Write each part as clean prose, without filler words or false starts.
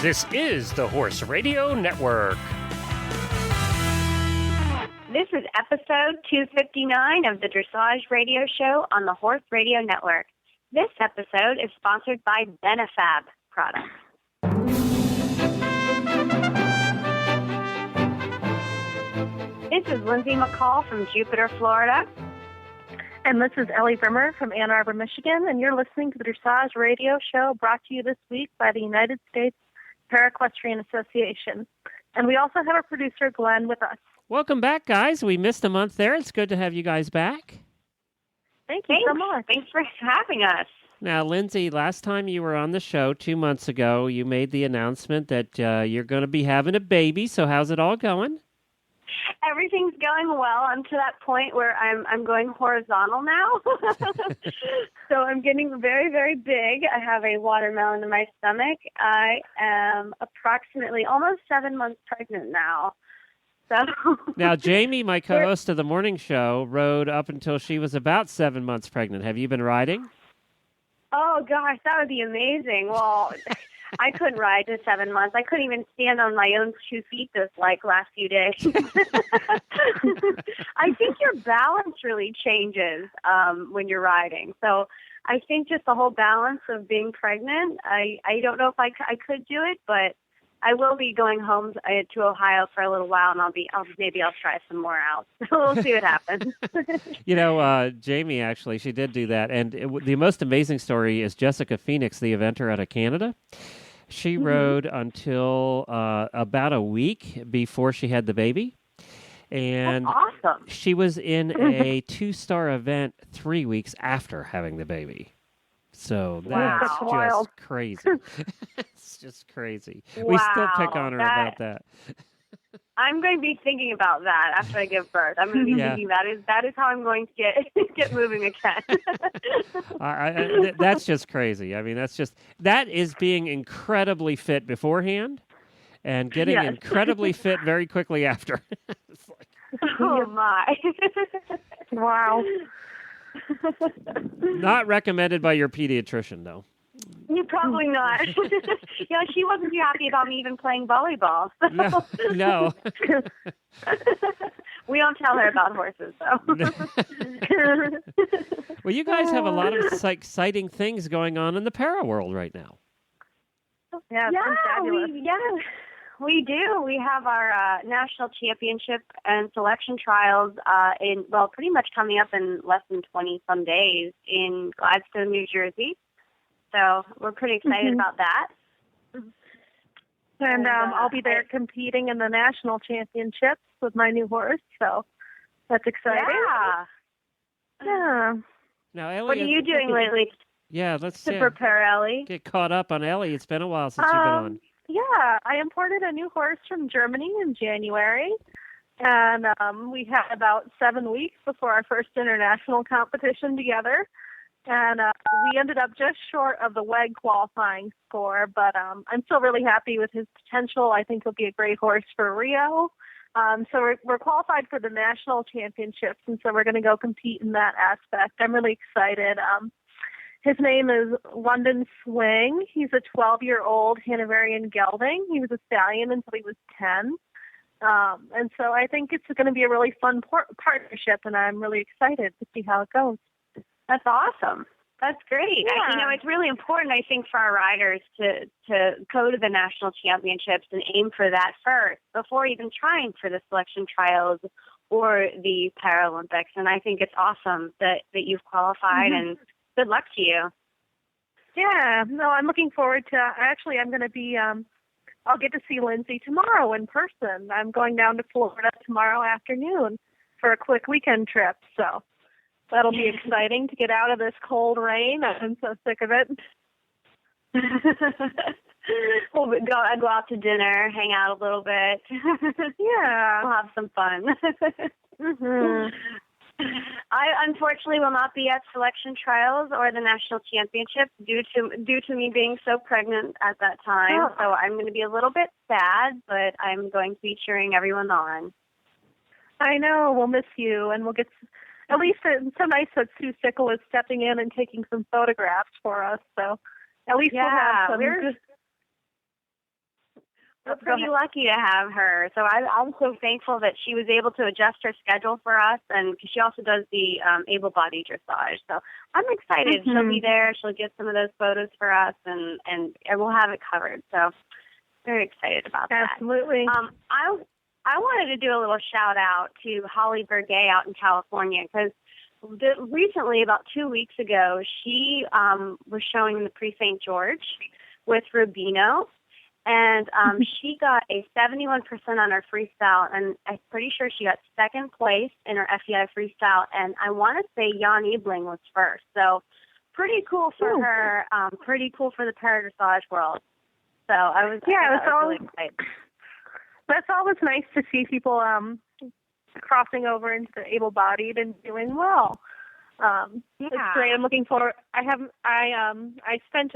This is the Horse Radio Network. This is episode 259 of the Dressage Radio Show on the Horse Radio Network. This episode is sponsored by Benefab products. This is Lindsay McCall from Jupiter, Florida. And this is Ellie Brimmer from Ann Arbor, Michigan, and you're listening to the Dressage Radio Show brought to you this week by the United States Para-Equestrian Association. And we also have our producer, Glenn, with us. Welcome back, guys. We missed a month there. It's good to have you guys back. Thank you so much. Thanks for having us. Now, Lindsay, last time you were on the show 2 months ago, you made the announcement that you're going to be having a baby. So how's it all going? Everything's going well. I'm to that point where I'm going horizontal now. So I'm getting very, very big. I have a watermelon in my stomach. I am approximately almost 7 months pregnant now. So now, Jamie, my co-host of the morning show, rode up until she was about 7 months pregnant. Have you been riding? Oh, gosh, that would be amazing. Well, I couldn't ride to 7 months. I couldn't even stand on my own 2 feet this last few days. I think your balance really changes when you're riding. So I think just the whole balance of being pregnant, I don't know if I could do it, but I will be going home to Ohio for a little while, and maybe I'll try some more out. We'll see what happens. Jamie, actually, she did do that. And the most amazing story is Jessica Phoenix, the eventer out of Canada. She rode until about a week before she had the baby. And that's awesome. She was in a 2-star event 3 weeks after having the baby. So that's just crazy. It's just crazy. Wow, we still pick on her about that. I'm going to be thinking about that after I give birth. I'm going to be thinking that is how I'm going to get moving again. That's just crazy. I mean, that is being incredibly fit beforehand and getting incredibly fit very quickly after. It's like, oh my! Wow. Not recommended by your pediatrician, though. Probably not. Yeah, she wasn't too happy about me even playing volleyball. So. No. We don't tell her about horses, though. Well, you guys have a lot of exciting things going on in the para world right now. Yeah, we do. We have our national championship and selection trials pretty much coming up in less than 20-some days in Gladstone, New Jersey. So we're pretty excited about that. And I'll be there competing in the national championships with my new horse, so that's exciting. Yeah. Now, Ellie, what are you doing lately? Yeah, let's prepare Ellie. Get caught up on Ellie. It's been a while since you've been on. Yeah, I imported a new horse from Germany in January, and we had about 7 weeks before our first international competition together. And we ended up just short of the WEG qualifying score, but I'm still really happy with his potential. I think he'll be a great horse for Rio. So we're qualified for the national championships, and so we're going to go compete in that aspect. I'm really excited. His name is London Swing. He's a 12-year-old Hanoverian gelding. He was a stallion until he was 10. And so I think it's going to be a really fun partnership, and I'm really excited to see how it goes. That's awesome. That's great. Yeah. It's really important, I think, for our riders to go to the national championships and aim for that first before even trying for the selection trials or the Paralympics. And I think it's awesome that you've qualified, and good luck to you. Yeah. No, I'm looking forward to I'm going to be I'll get to see Lindsay tomorrow in person. I'm going down to Florida tomorrow afternoon for a quick weekend trip, so that'll be exciting to get out of this cold rain. I'm so sick of it. We'll go out to dinner, hang out a little bit. Yeah. We'll have some fun. I unfortunately will not be at selection trials or the national championships due to me being so pregnant at that time. Oh. So I'm going to be a little bit sad, but I'm going to be cheering everyone on. I know. We'll miss you, and we'll get. At least it's so nice that Sue Sickle is stepping in and taking some photographs for us. So at least we'll have some. We're pretty lucky to have her. So I'm so thankful that she was able to adjust her schedule for us, and because she also does the able-bodied dressage. So I'm excited. Mm-hmm. She'll be there. She'll get some of those photos for us, and we'll have it covered. So very excited about that. Absolutely. I wanted to do a little shout-out to Holly Bergay out in California, because recently, about 2 weeks ago, she was showing in the Prix St. George with Rubino. And she got a 71% on her freestyle, and I'm pretty sure she got second place in her FEI freestyle. And I want to say Jan Ebling was first. So pretty cool for her, pretty cool for the para-dressage world. So I was really excited. That's always nice to see people crossing over into the able-bodied and doing well. It's great. I'm looking forward. I spent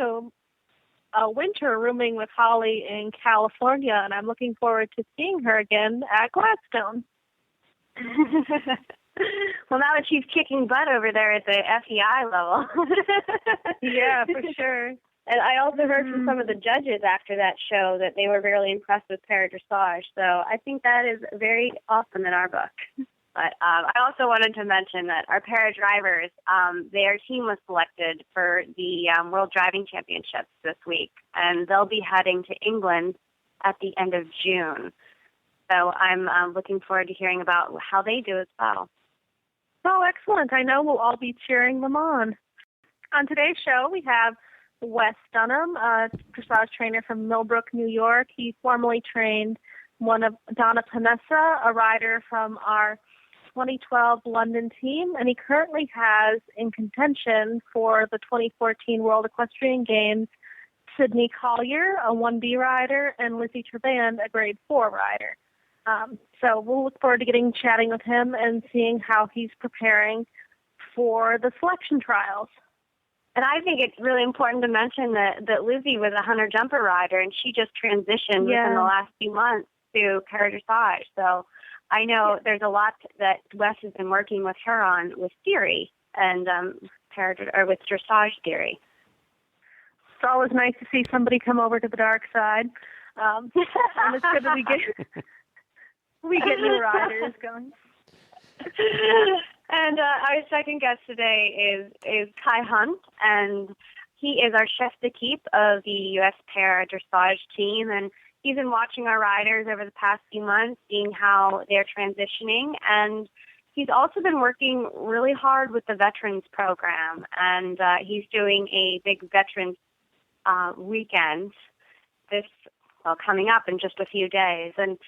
a winter rooming with Holly in California, and I'm looking forward to seeing her again at Gladstone. Well, now that she's kicking butt over there at the FEI level. Yeah, for sure. And I also heard from some of the judges after that show that they were really impressed with para-dressage. So I think that is very awesome in our book. But I also wanted to mention that our para-drivers, their team was selected for the World Driving Championships this week, and they'll be heading to England at the end of June. So I'm looking forward to hearing about how they do as well. Oh, excellent. I know we'll all be cheering them on. On today's show, we have Wes Dunham, a dressage trainer from Millbrook, New York. He formerly trained one of Donna Panessa, a rider from our 2012 London team, and he currently has in contention for the 2014 World Equestrian Games Sydney Collier, a 1B rider, and Lizzie Traband, a grade 4 rider. So we'll look forward to chatting with him and seeing how he's preparing for the selection trials. And I think it's really important to mention that Lizzie was a hunter jumper rider, and she just transitioned within the last few months to para-dressage. So I know there's a lot that Wes has been working with her on with theory and with dressage theory. It's always nice to see somebody come over to the dark side. And it's good that we get new riders going. And our second guest today is Kai Handt, and he is our chef de keep of the U.S. Para-Dressage team, and he's been watching our riders over the past few months, seeing how they're transitioning, and he's also been working really hard with the Veterans Program, and he's doing a big Veterans weekend coming up in just a few days. And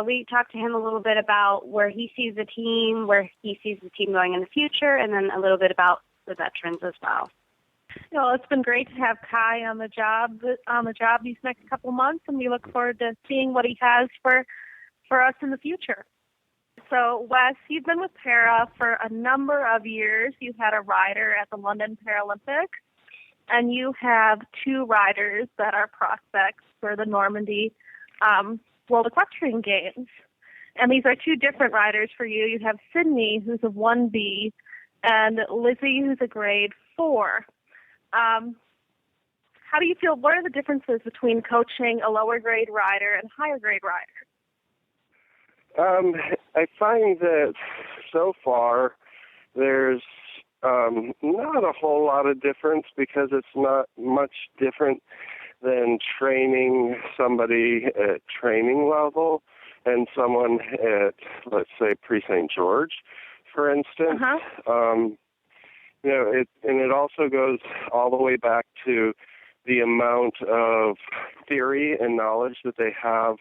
we talked to him a little bit about where he sees the team going in the future, and then a little bit about the veterans as well. Well, it's been great to have Kai on the job these next couple months, and we look forward to seeing what he has for us in the future. So, Wes, you've been with Para for a number of years. You had a rider at the London Paralympics, and you have two riders that are prospects for the Normandy World Equestrian Games. And these are two different riders for you. You have Sydney, who's a 1B, and Lizzie, who's a grade 4. How do you feel? What are the differences between coaching a lower grade rider and higher grade rider? I find that so far there's not a whole lot of difference, because it's not much different than training somebody at training level and someone at, let's say, Prix St. George, for instance. It also goes all the way back to the amount of theory and knowledge that they have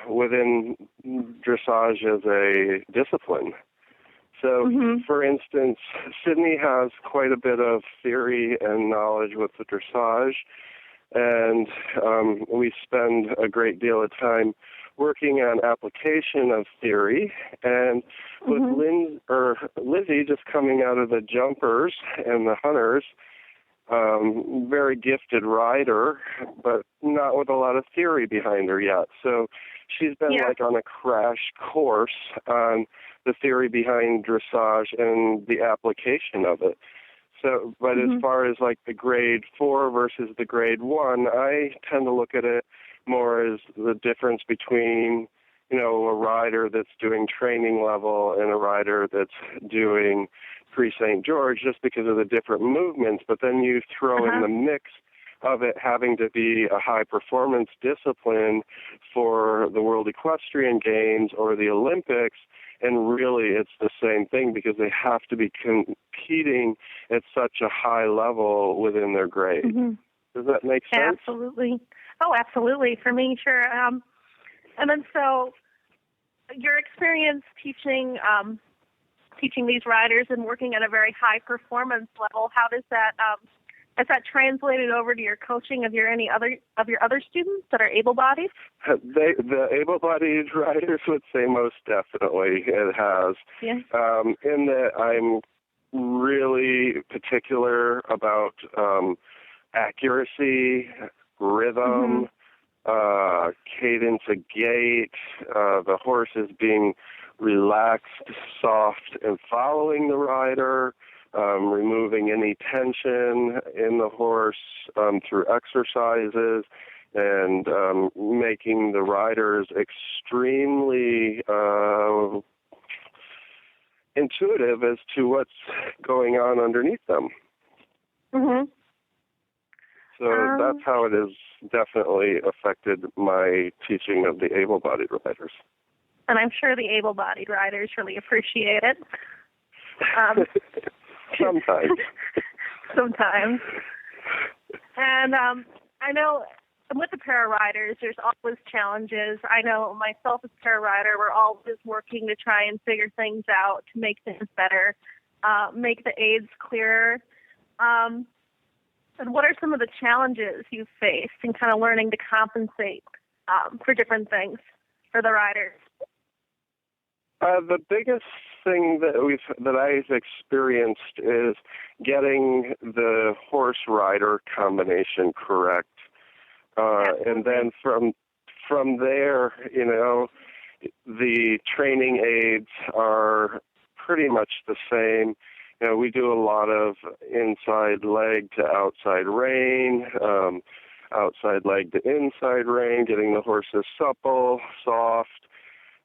within dressage as a discipline. So, for instance, Sydney has quite a bit of theory and knowledge with the dressage, and we spend a great deal of time working on application of theory. And with Lizzie just coming out of the jumpers and the hunters, very gifted rider, but not with a lot of theory behind her yet. So she's been like on a crash course on the theory behind dressage and the application of it. So, but as far as like the grade 4 versus the grade 1, I tend to look at it more is the difference between, a rider that's doing training level and a rider that's doing pre-St. George, just because of the different movements. But then you throw in the mix of it having to be a high-performance discipline for the World Equestrian Games or the Olympics, and really it's the same thing because they have to be competing at such a high level within their grade. Does that make sense? Absolutely. Oh, absolutely. For me, sure. And then so your experience teaching these riders and working at a very high performance level, how does that has that translated over to your coaching of your other students that are able-bodied? The able-bodied riders would say most definitely it has. Yeah. In that I'm really particular about accuracy, rhythm, cadence of gait, the horse is being relaxed, soft, and following the rider, removing any tension in the horse through exercises, and making the riders extremely intuitive as to what's going on underneath them. So that's how it has definitely affected my teaching of the able-bodied riders. And I'm sure the able-bodied riders really appreciate it. Sometimes. Sometimes. And I know with the para-riders, there's always challenges. I know myself as a para-rider, we're always working to try and figure things out to make things better, make the aids clearer. And what are some of the challenges you've faced in kind of learning to compensate for different things for the riders? The biggest thing that I've experienced is getting the horse-rider combination correct, and then from there, the training aids are pretty much the same. We do a lot of inside leg to outside rein, outside leg to inside rein, getting the horses supple, soft,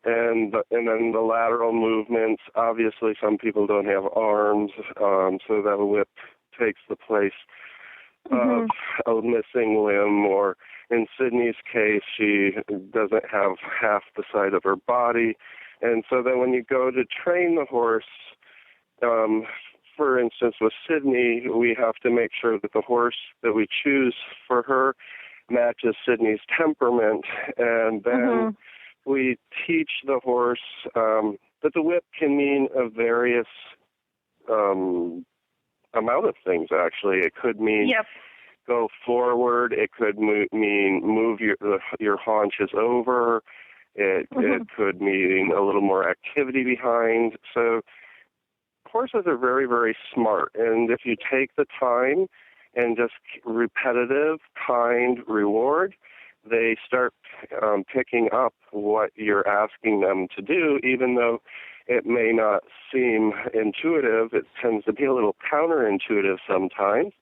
and then the lateral movements. Obviously, some people don't have arms, so that whip takes the place of a missing limb, or in Sydney's case, she doesn't have half the side of her body. And so then when you go to train the horse, for instance, with Sydney, we have to make sure that the horse that we choose for her matches Sydney's temperament, and then we teach the horse that the whip can mean a various amount of things, actually. It could mean go forward. It could mean move your haunches over. It could mean a little more activity behind. So horses are very, very smart, and if you take the time and just repetitive, kind reward, they start picking up what you're asking them to do, even though it may not seem intuitive. It tends to be a little counterintuitive sometimes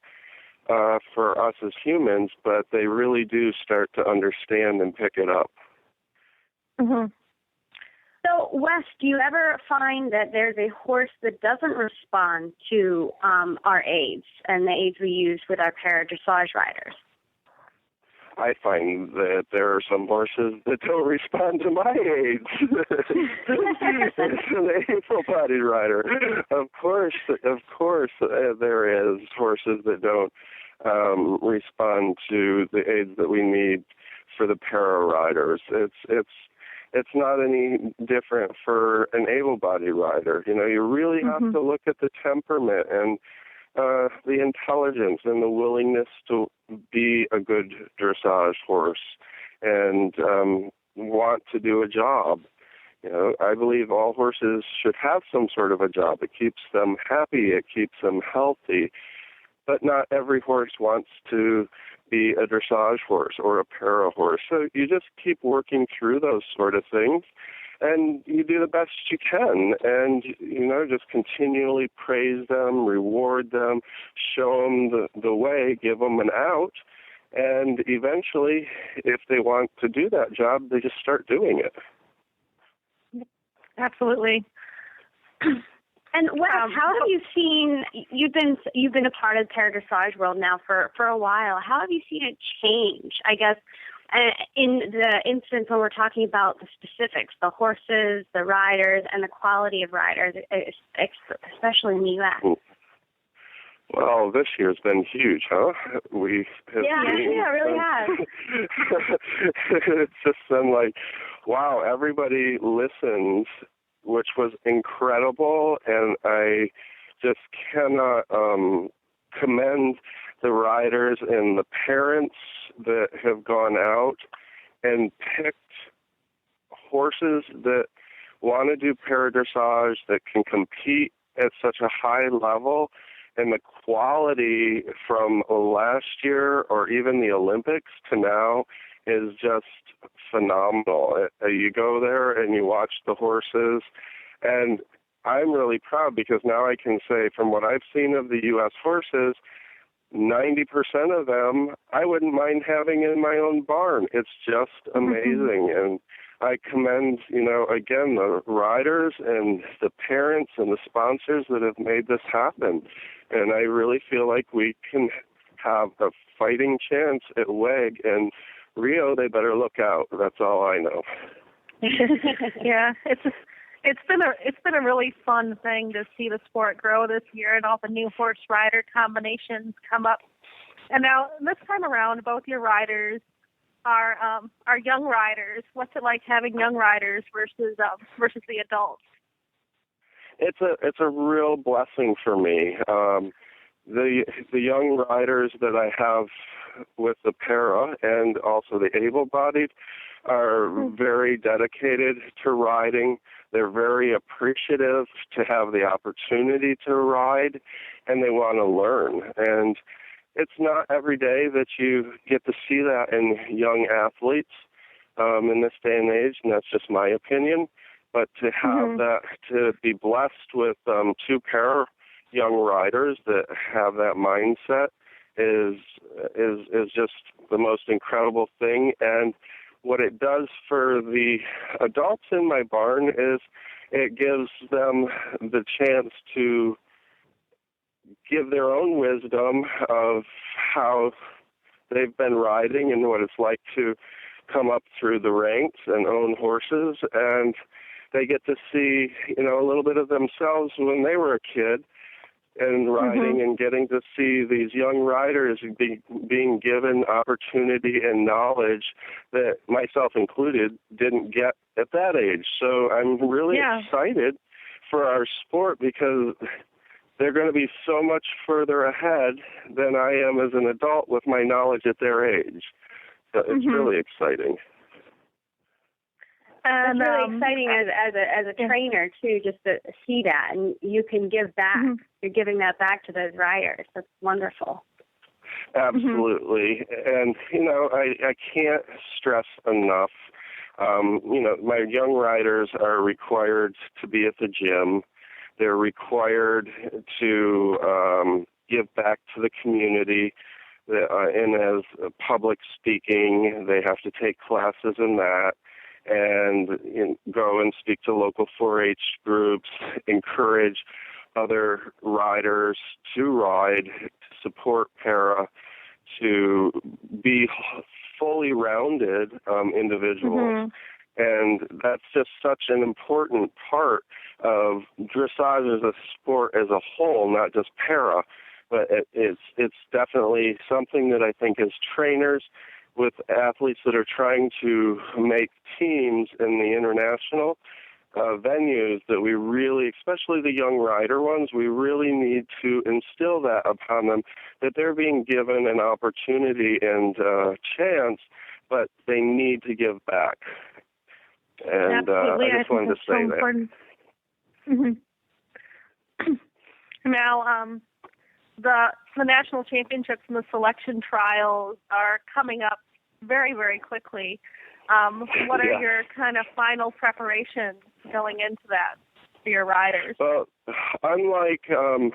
for us as humans, but they really do start to understand and pick it up. So, Wes, do you ever find that there's a horse that doesn't respond to our aids and the aids we use with our para-dressage riders? I find that there are some horses that don't respond to my aids. It's an able-bodied rider. Of course, there is horses that don't respond to the aids that we need for the para-riders. It's not any different for an able-bodied rider. You really have to look at the temperament and the intelligence and the willingness to be a good dressage horse and want to do a job. I believe all horses should have some sort of a job. It keeps them happy. It keeps them healthy. But not every horse wants to be a dressage horse or a para horse. So you just keep working through those sort of things, and you do the best you can, and just continually praise them, reward them, show them the way, give them an out, And eventually, if they want to do that job, they just start doing it. Absolutely. And Wes, how have you seen? You've been a part of the para-dressage world now for a while. How have you seen it change? I guess in the instance when we're talking about the specifics, the horses, the riders, and the quality of riders, especially in the U.S. Well, this year's been huge, huh? We have it really has. It's just been like, wow, everybody listens, which was incredible, and I just cannot commend the riders and the parents that have gone out and picked horses that want to do para-dressage, that can compete at such a high level, and the quality from last year or even the Olympics to now is just phenomenal. You go there and you watch the horses, and I'm really proud because now I can say from what I've seen of the U.S. horses, 90% of them I wouldn't mind having in my own barn. It's just amazing. And I commend, again, the riders and the parents and the sponsors that have made this happen. And I really feel like we can have a fighting chance at WEG, and Rio, they better look out. That's all I know. Yeah, it's been a really fun thing to see the sport grow this year and all the new horse rider combinations come up. And now this time around, both your riders are young riders. What's it like having young riders versus the adults? It's a real blessing for me. The young riders that I have with the para and also the able-bodied are very dedicated to riding. They're very appreciative to have the opportunity to ride, and they want to learn. And it's not every day that you get to see that in young athletes in this day and age, and that's just my opinion. But to have that, to be blessed with two para young riders that have that mindset is just the most incredible thing. And what it does for the adults in my barn is it gives them the chance to give their own wisdom of how they've been riding and what it's like to come up through the ranks and own horses. And they get to see, a little bit of themselves when they were a kid and riding and getting to see these young riders being given opportunity and knowledge that myself included didn't get at that age. So I'm really excited for our sport because they're going to be so much further ahead than I am as an adult with my knowledge at their age. So it's really exciting. And it's really exciting as a trainer too, just to see that, and you can give back. You're giving that back to those riders. That's wonderful. Absolutely, and I can't stress enough. My young riders are required to be at the gym. They're required to give back to the community. And as public speaking, they have to take classes in that. And go and speak to local 4-H groups, encourage other riders to ride, to support para, to be fully rounded individuals. And that's just such an important part of dressage as a sport as a whole, not just para. But it's definitely something that I think as trainers, with athletes that are trying to make teams in the international venues, that we really, especially the young rider ones, we really need to instill that upon them, that they're being given an opportunity and chance, but they need to give back. And I just wanted to say that. Now, the national championships and the selection trials are coming up very, very quickly. What are your kind of final preparations going into that for your riders? Well, unlike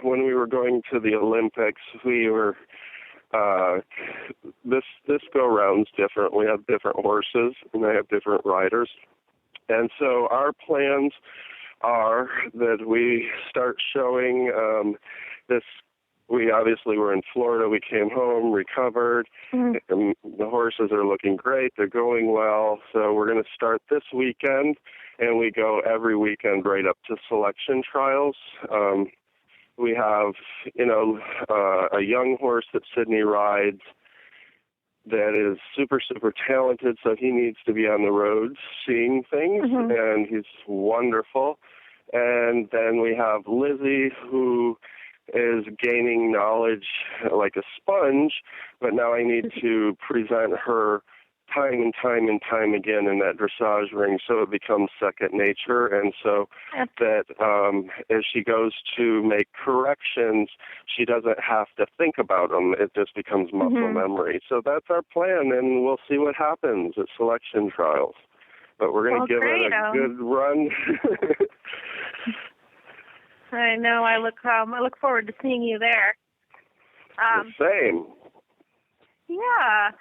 when we were going to the Olympics, we were this go round's different. We have different horses, and they have different riders. And so our plans are that we start showing this. We obviously were in Florida. We came home, recovered. And the horses are looking great. They're going well. So we're going to start this weekend, and we go every weekend right up to selection trials. We have, a young horse that Sydney rides that is super, super talented, so he needs to be on the roads seeing things, and he's wonderful. And then we have Lizzie, who is gaining knowledge like a sponge, but now I need to present her time and time again in that dressage ring so it becomes second nature. And so that as she goes to make corrections, she doesn't have to think about them. It just becomes muscle memory. So that's our plan, and we'll see what happens at selection trials. But we're going to give it a good run. I know. I look forward to seeing you there. The same. Yeah,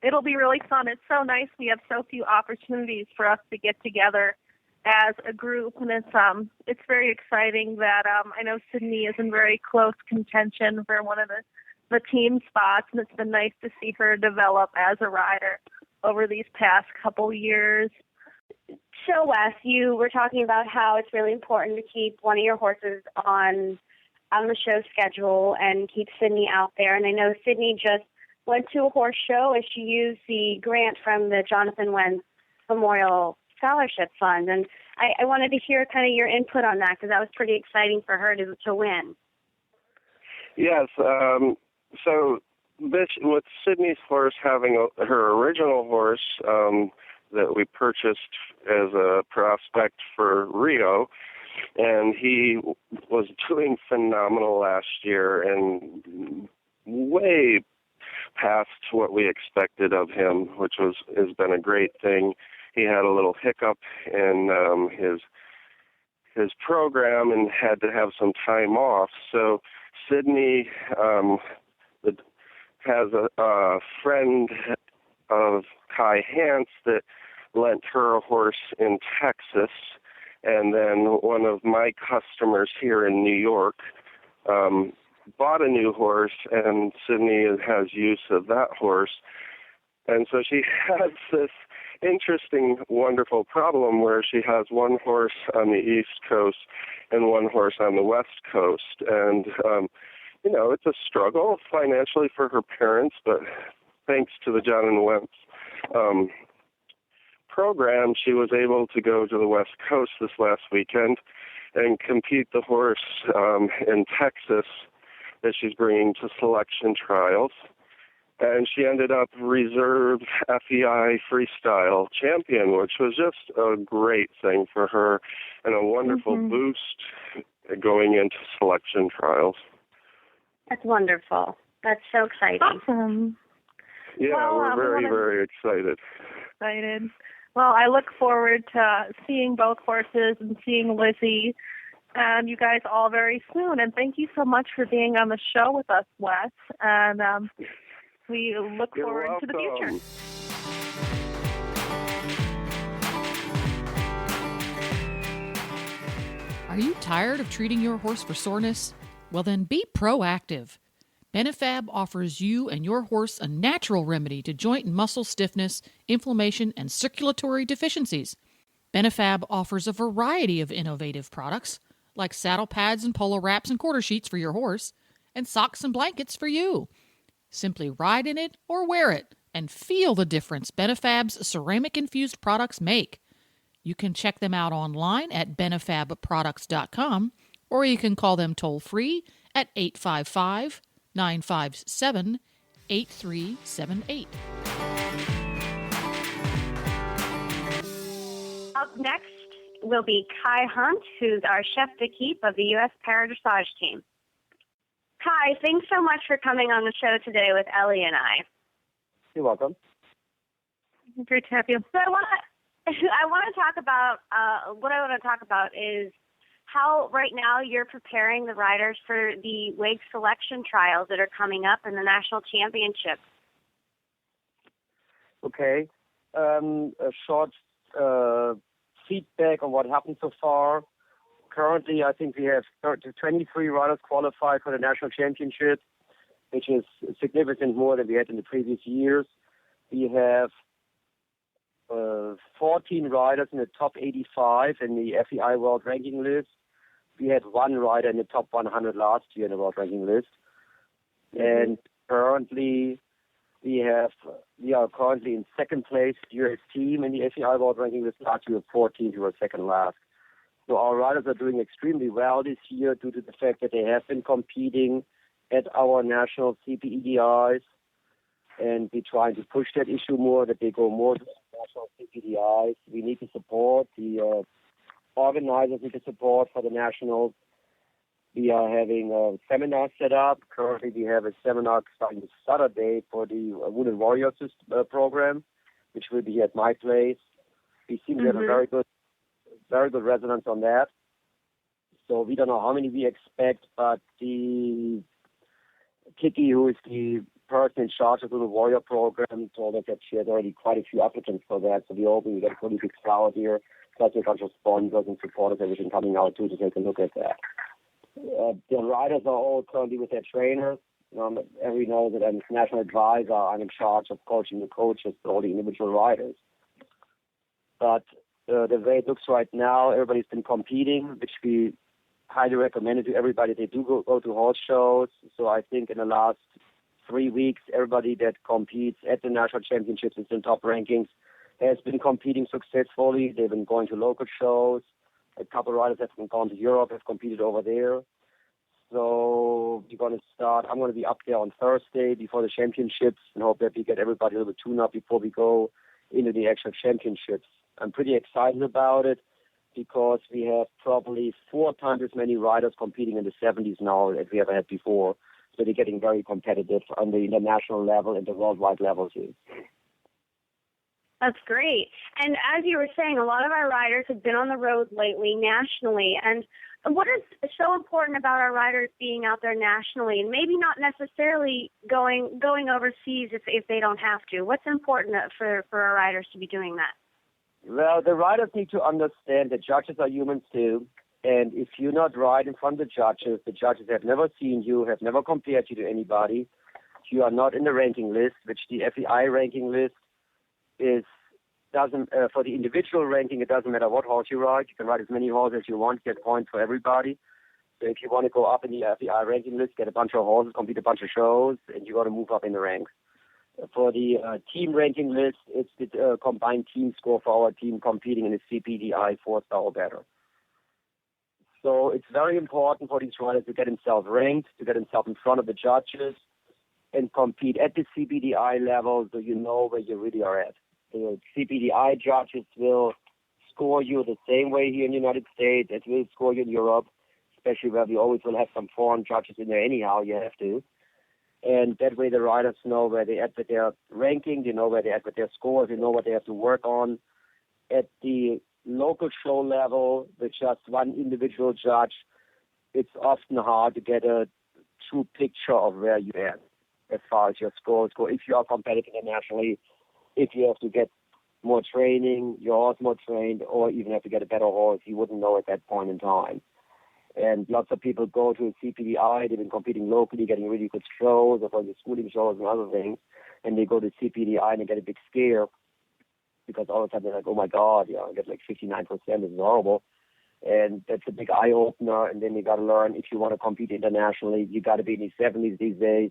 it'll be really fun. It's so nice. We have so few opportunities for us to get together as a group, and it's very exciting that I know Sydney is in very close contention for one of the team spots, and it's been nice to see her develop as a rider over these past couple years. So, Wes, you were talking about how it's really important to keep one of your horses on the show schedule and keep Sydney out there. And I know Sydney just went to a horse show, and she used the grant from the Jonathan Wentz Memorial Scholarship Fund. And I wanted to hear kind of your input on that, because that was pretty exciting for her to win. Yes. So with Sydney's horse having her original horse that we purchased as a prospect for Rio, and he was doing phenomenal last year and way past what we expected of him, which has been a great thing. He had a little hiccup in his program and had to have some time off. So Sydney has a friend of Kai Handt that lent her a horse in Texas, and then one of my customers here in New York bought a new horse, and Sydney has use of that horse. And so she has this interesting, wonderful problem where she has one horse on the East Coast and one horse on the West Coast. And, it's a struggle financially for her parents, but thanks to the John and Wentz program, she was able to go to the West Coast this last weekend and compete the horse in Texas that she's bringing to selection trials. And she ended up reserve FEI freestyle champion, which was just a great thing for her and a wonderful boost going into selection trials. That's wonderful. That's so exciting. Awesome. Yeah, well, we're very excited. Well, I look forward to seeing both horses and seeing Lizzie and you guys all very soon. And thank you so much for being on the show with us, Wes. And we look forward to the future. Are you tired of treating your horse for soreness? Well, then be proactive. Benefab offers you and your horse a natural remedy to joint and muscle stiffness, inflammation, and circulatory deficiencies. Benefab offers a variety of innovative products, like saddle pads and polo wraps and quarter sheets for your horse, and socks and blankets for you. Simply ride in it or wear it and feel the difference Benefab's ceramic-infused products make. You can check them out online at benefabproducts.com, or you can call them toll-free at 855-957-8378. Up next will be Kai Handt, who's our chef de keep of the U.S. Para-Dressage team. Kai, thanks so much for coming on the show today with Ellie and I. You're welcome. Great to have you. So I want to talk about what I want to talk about is how right now you're preparing the riders for the wake selection trials that are coming up in the national championship. Okay. A short feedback on what happened so far. Currently, I think we have 23 riders qualified for the national championship, which is significant more than we had in the previous years. We have 14 riders in the top 85 in the FEI World Ranking List. We had one rider in the top 100 last year in the World Ranking List. And currently, we are currently in second place US team in the FEI World Ranking List. Last year, 14, we were second last. So our riders are doing extremely well this year due to the fact that they have been competing at our national CPEDIs, and we're trying to push that issue more, that they go more to national CPEDIs. We need to support the organizers, need to support for the nationals. We are having a seminar set up. Currently, we have a seminar starting this Saturday for the Wounded Warriors program, which will be at my place. We seem to have a very good resonance on that. So we don't know how many we expect, but the Kiki, who is the person in charge of the Warrior program, told us that she has already quite a few applicants for that. So we're hoping we get a pretty big crowd here, plus a bunch of sponsors and supporters, everything coming out too, to take a look at that. The riders are all currently with their trainers. Everybody knows that I'm national advisor. I'm in charge of coaching the coaches, all the individual riders. But the way it looks right now, everybody's been competing, which we highly recommend it to everybody. They do go to horse shows. So I think in the last 3 weeks, everybody that competes at the national championships and in top rankings has been competing successfully. They've been going to local shows. A couple of riders have been gone to Europe, have competed over there. So we're going to start. I'm going to be up there on Thursday before the championships and hope that we get everybody a little bit tuned up before we go into the actual championships. I'm pretty excited about it because we have probably 4 times as many riders competing in the 70s now as we ever had before. So they're getting very competitive on the international level and the worldwide level too. That's great. And as you were saying, a lot of our riders have been on the road lately nationally. And what is so important about our riders being out there nationally and maybe not necessarily going overseas if they don't have to? What's important for our riders to be doing that? Well, the riders need to understand that judges are humans too. And if you're not right in front of the judges have never seen you, have never compared you to anybody. You are not in the ranking list, which the FEI ranking list doesn't for the individual ranking. It doesn't matter what horse you ride. You can ride as many horses as you want, get points for everybody. So if you want to go up in the FEI ranking list, get a bunch of horses, compete a bunch of shows, and you got to move up in the ranks. For the team ranking list, it's the combined team score for our team competing in the CPDI 4-star or better. So it's very important for these riders to get themselves ranked, to get themselves in front of the judges, and compete at the CPDI level so you know where you really are at. The CPDI judges will score you the same way here in the United States as will score you in Europe, especially where we always will have some foreign judges in there anyhow, you have to. And that way the riders know where they're at with their ranking, they know where they're at with their scores, they know what they have to work on. At the local show level, with just one individual judge, it's often hard to get a true picture of where you're at as far as your scores go. If you are competitive internationally, if you have to get more training, your horse more trained, or even have to get a better horse, you wouldn't know at that point in time. And lots of people go to a CPDI, they've been competing locally, getting really good shows, or the schooling shows and other things, and they go to CPDI and they get a big scare because all of a sudden they're like, oh my God, I get like 59%, this is horrible. And that's a big eye-opener, and then you got to learn if you want to compete internationally, you got to be in the 70s these days,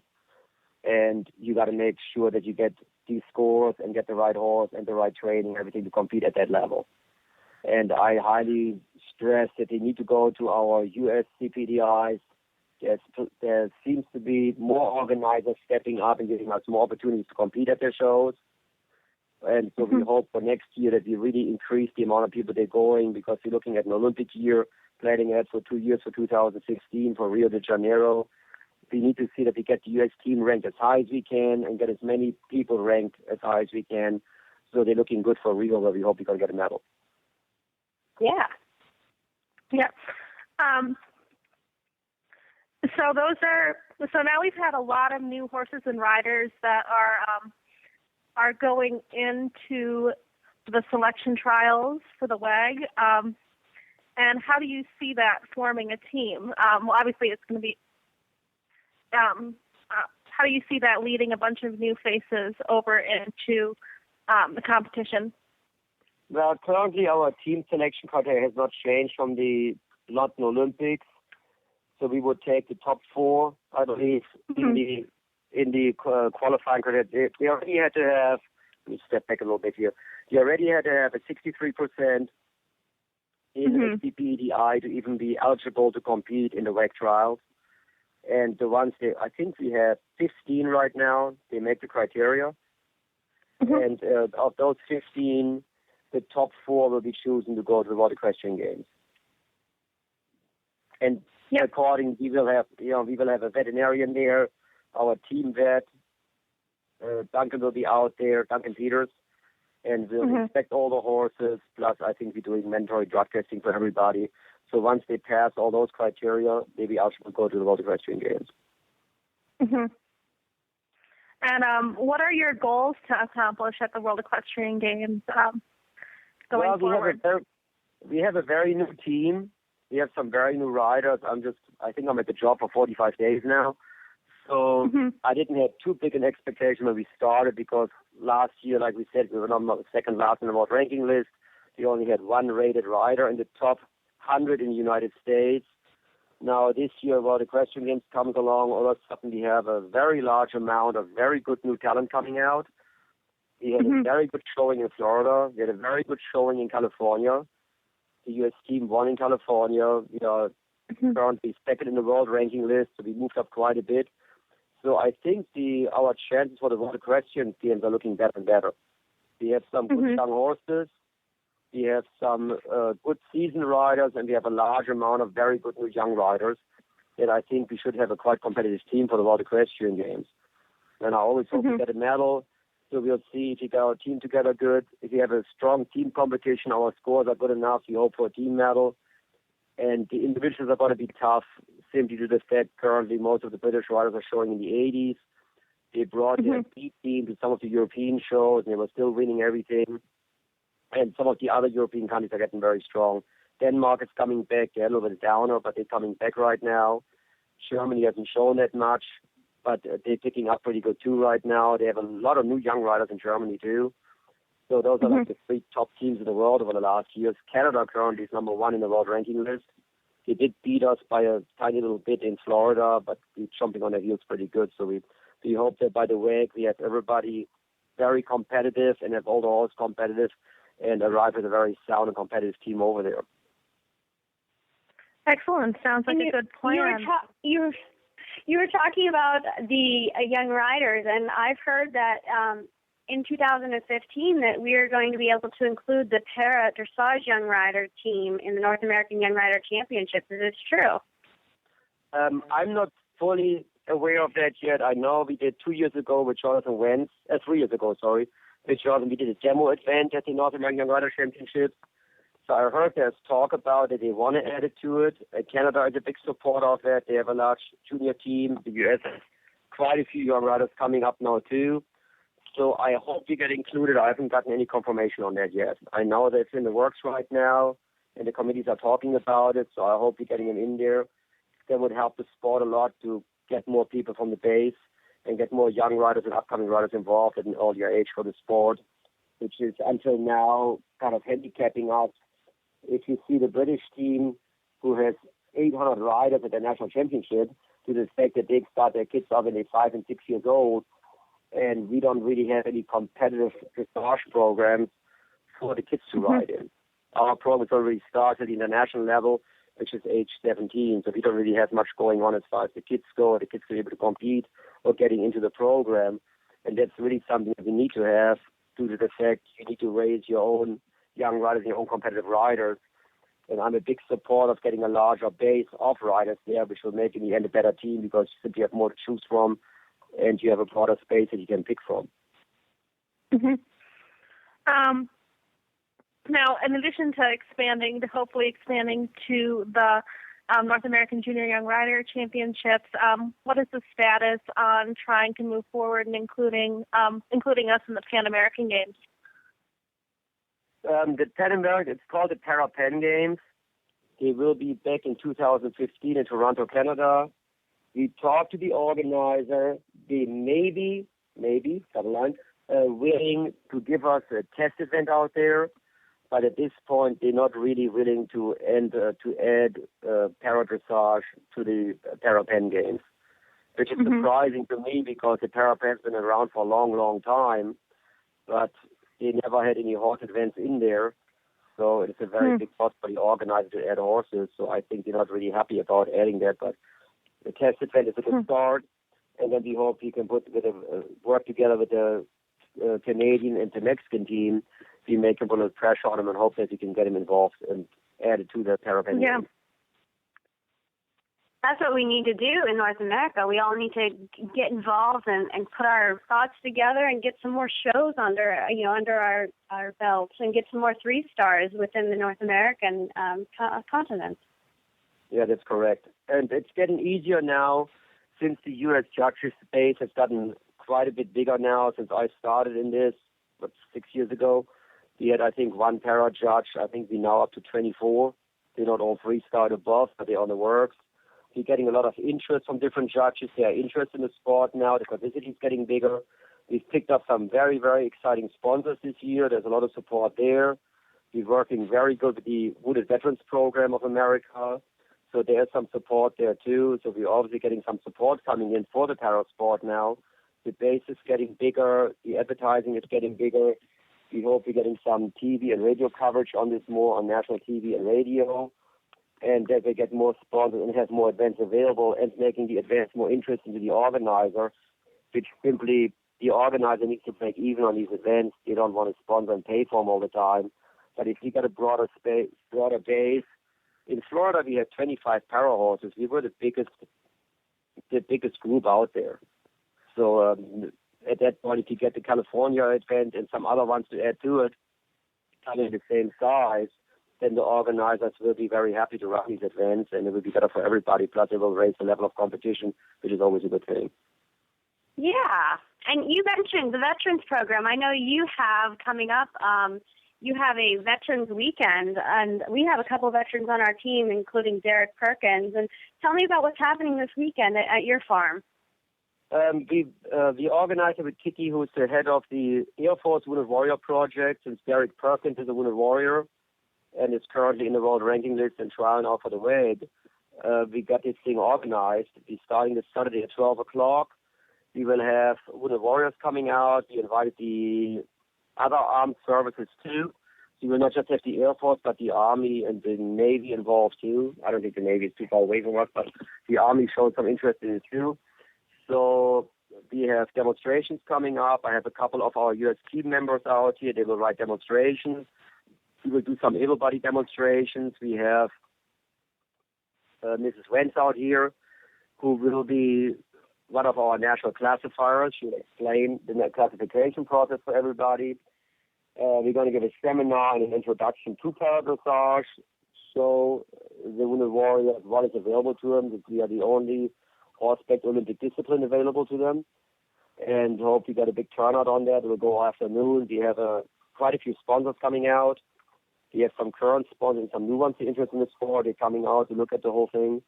and you got to make sure that you get these scores and get the right horse and the right training, everything to compete at that level. And I highly stress that they need to go to our U.S. CPDIs. There seems to be more organizers stepping up and giving us more opportunities to compete at their shows. And so we hope for next year that we really increase the amount of people that are going, because we're looking at an Olympic year, planning ahead for 2 years for 2016 for Rio de Janeiro. We need to see that we get the U.S. team ranked as high as we can and get as many people ranked as high as we can. So they're looking good for Rio, where we hope we're going to get a medal. Yeah. Yeah. So now we've had a lot of new horses and riders that are going into the selection trials for the WAG. And how do you see that forming a team? Well, obviously it's going to be. How do you see that leading a bunch of new faces over into the competition? Well, currently our team selection criteria has not changed from the London Olympics. So we would take the top 4, I believe, in the qualifying criteria. They already had to have. Let me step back a little bit here. They already had to have a 63% in XCPEDI to even be eligible to compete in the WAG trials. And the ones I think we have 15 right now. They make the criteria. And of those 15, the top 4 will be chosen to go to the World Equestrian Games. And according, we will have a veterinarian there, our team vet. Duncan will be out there, Duncan Peters, and we'll inspect all the horses. Plus, I think we're doing mandatory drug testing for everybody. So once they pass all those criteria, they'll be eligible to go to the World Equestrian Games. And what are your goals to accomplish at the World Equestrian Games going forward? We have a very new team. We have some very new riders. I think I'm at the job for 45 days now. So I didn't have too big an expectation when we started because last year, like we said, we were number second last on the world ranking list. We only had one rated rider in the top 100 in the United States. Now this year, World Equestrian Games comes along. All of a sudden, we have a very large amount of very good new talent coming out. We had a very good showing in Florida. We had a very good showing in California. The U.S. team won in California. We are currently second in the world ranking list, so we moved up quite a bit. So I think our chances for the World Equestrian Games are looking better and better. We have some good young horses. We have some good seasoned riders, and we have a large amount of very good new young riders. And I think we should have a quite competitive team for the World Equestrian Games. And I always hope to get a medal. So we'll see if we get our team together good. If we have a strong team competition, our scores are good enough, we hope for a team medal. And the individuals are going to be tough, simply due to the fact currently most of the British riders are showing in the 80s. They brought their B team to some of the European shows, and they were still winning everything. And some of the other European countries are getting very strong. Denmark is coming back. They're a little bit downer, but they're coming back right now. Germany hasn't shown that much, but they're picking up pretty good too right now. They have a lot of new young riders in Germany too. So those are like the 3 top teams in the world over the last years. Canada currently is number 1 in the world ranking list. They did beat us by a tiny little bit in Florida, but we're jumping on their heels pretty good. So we hope that by the WAG we have everybody very competitive and have all the horses competitive and arrive with a very sound and competitive team over there. Excellent. Sounds like a good plan. You were talking about the young riders, and I've heard that in 2015 that we are going to be able to include the Para-Dressage young rider team in the North American Young Rider Championships. Is this true? I'm not fully aware of that yet. I know we did 2 years ago with Jonathan Wentz, 3 years ago, sorry, with Jonathan. We did a demo event at the North American Young Rider Championships. So I heard there's talk about it. They want to add it to it. Canada is a big supporter of that. They have a large junior team. The U.S. has quite a few young riders coming up now too. So I hope we get included. I haven't gotten any confirmation on that yet. I know that it's in the works right now, and the committees are talking about it, so I hope we're getting them in there. That would help the sport a lot to get more people from the base and get more young riders and upcoming riders involved at an earlier age for the sport, which is until now kind of handicapping us. If you see the British team who has 800 riders at the national championship, to the fact that they start their kids off when they're 5 and 6 years old, and we don't really have any competitive dressage programs for the kids to ride in. Our program is already started at the international level, which is age 17, so we don't really have much going on as far as the kids go. The kids can be able to compete or getting into the program, and that's really something that we need to have due to the fact you need to raise your own young riders, your own competitive riders. And I'm a big supporter of getting a larger base of riders there, which will make in the end a better team because you simply have more to choose from and you have a broader space that you can pick from. Now, in addition to hopefully expanding to the North American Junior Young Rider Championships. What is the status on trying to move forward and including us in the Pan American Games? The Pan American, it's called the Para-Pan Games. They will be back in 2015 in Toronto, Canada. We talked to the organizer. They maybe, willing to give us a test event out there, but at this point, they're not really willing to add Para-Dressage to the Para-Pan Games, which is surprising to me because the Para-Pan's been around for a long, long time, but they never had any horse events in there. So it's a very big cost for the organizer to add horses. So I think they're not really happy about adding that. But the test event is a good start, and then we hope we can work together with the Canadian and the Mexican team. We make a little pressure on them and hope that we can get them involved and add it to the Para-Pan Games. That's what we need to do in North America. We all need to get involved and put our thoughts together and get some more shows under our belts and get some more 3-stars within the North American continent. Yeah, that's correct. And it's getting easier now since the U.S. judges space has gotten quite a bit bigger now since I started in this, 6 years ago. We had, I think, one para judge. I think we're now up to 24. They're not all 3-star above, but they're on the works. We're getting a lot of interest from different judges. They are interested in the sport now. The publicity is getting bigger. We've picked up some very, very exciting sponsors this year. There's a lot of support there. We're working very good with the Wounded Veterans Program of America. So there's some support there too. So we're obviously getting some support coming in for the para sport now. The base is getting bigger. The advertising is getting bigger. We hope we're getting some TV and radio coverage on this more on national TV and radio. And that they get more sponsors and have more events available and making the events more interesting to the organizer, which simply the organizer needs to break even on these events. They don't want to sponsor and pay for them all the time. But if you got a broader base, in Florida we had 25 para horses. We were the biggest group out there. So at that point, if you get the California event and some other ones to add to it, kind of the same size, then the organizers will be very happy to run these events, and it will be better for everybody. Plus, it will raise the level of competition, which is always a good thing. Yeah, and you mentioned the Veterans Program. I know you have coming up, you have a Veterans Weekend, and we have a couple of veterans on our team, including Derek Perkins. And tell me about what's happening this weekend at your farm. We organized it with Kiki, who's the head of the Air Force Wounded Warrior Project, since Derek Perkins is a Wounded Warrior and is currently in the world ranking list and trying out for the WAG. We got this thing organized. We're starting this Saturday at 12 o'clock. We will have Wounded Warriors coming out. We invited the other armed services too. So we will not just have the Air Force, but the Army and the Navy involved too. I don't think the Navy is too far away from us, but the Army showed some interest in it too. So we have demonstrations coming up. I have a couple of our U.S. team members out here. They will ride demonstrations. We will do some able-bodied demonstrations. We have Mrs. Wentz out here, who will be one of our national classifiers. She'll explain the classification process for everybody. We're going to give a seminar and an introduction to Para-Dressage, so the Wounded Warriors, what is available to them, that we are the only horseback Olympic discipline available to them, and hope we get a big turnout on that. It will go afternoon. We have quite a few sponsors coming out. We have some current sponsors and some new ones interested in the sport. They're coming out to look at the whole thing.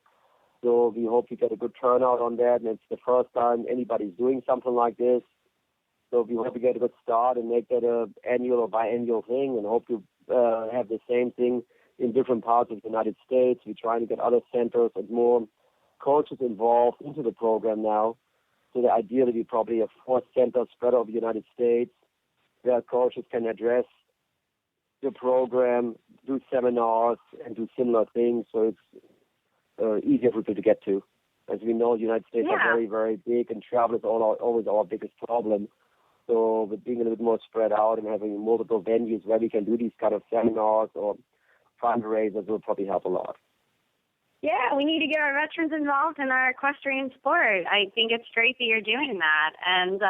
So we hope we get a good turnout on that, and it's the first time anybody's doing something like this. So we hope we get a good start and make that an annual or biannual thing, and hope to have the same thing in different parts of the United States. We're trying to get other centers and more coaches involved into the program now. So the idea that we probably have 4 centers spread over the United States where coaches can address the program, do seminars, and do similar things. So it's easier for people to get to. As we know, the United States are very, very big, and travel is always our biggest problem. So with being a little bit more spread out and having multiple venues where we can do these kind of seminars or fundraisers will probably help a lot. Yeah, we need to get our veterans involved in our equestrian sport. I think it's great that you're doing that. And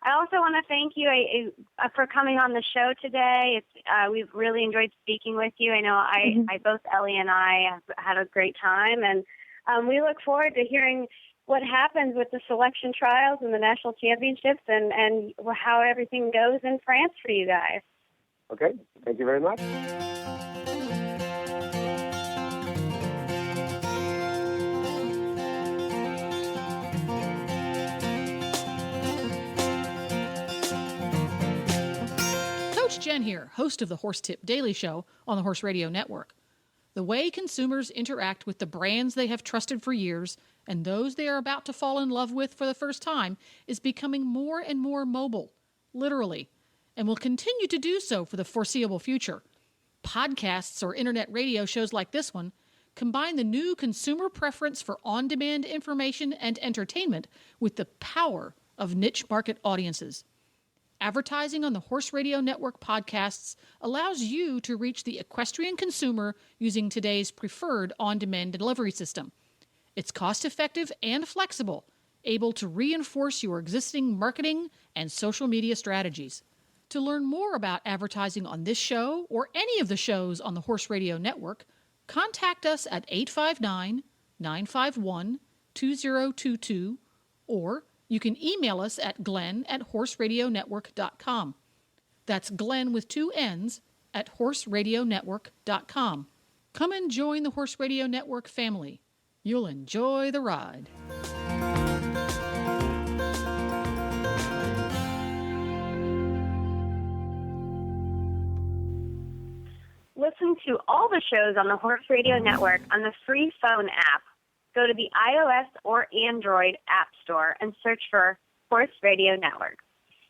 I also want to thank you for coming on the show today. We've really enjoyed speaking with you. I know both Ellie and I have had a great time, and we look forward to hearing what happens with the selection trials and the national championships and how everything goes in France for you guys. Okay, thank you very much. Coach Jen here, host of the Horse Tip Daily Show on the Horse Radio Network. The way consumers interact with the brands they have trusted for years and those they are about to fall in love with for the first time is becoming more and more mobile, literally, and will continue to do so for the foreseeable future. Podcasts or internet radio shows like this one combine the new consumer preference for on-demand information and entertainment with the power of niche market audiences. Advertising on the Horse Radio Network podcasts allows you to reach the equestrian consumer using today's preferred on-demand delivery system. It's cost-effective and flexible, able to reinforce your existing marketing and social media strategies. To learn more about advertising on this show or any of the shows on the Horse Radio Network, contact us at 859-951-2022 or you can email us at glenn@horseradionetwork.com. That's Glenn with 2 N's at horseradionetwork.com. Come and join the Horse Radio Network family. You'll enjoy the ride. Listen to all the shows on the Horse Radio Network on the free phone app. Go to the iOS or Android App Store and search for Horse Radio Network.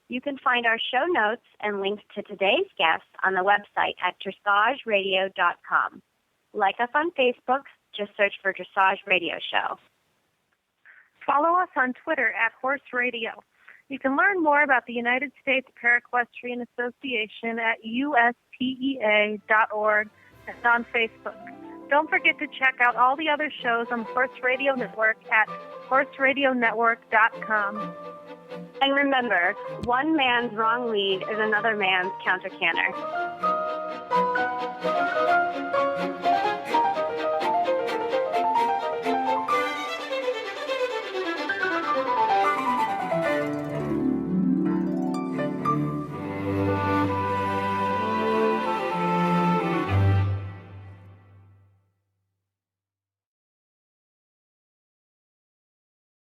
You can find our show notes and links to today's guests on the website at dressageradio.com. Like us on Facebook, just search for Dressage Radio Show. Follow us on Twitter at Horse Radio. You can learn more about the United States Para-Equestrian Association at uspea.org and on Facebook. Don't forget to check out all the other shows on the Horse Radio Network at horseradionetwork.com. And remember, one man's wrong lead is another man's counter-canter.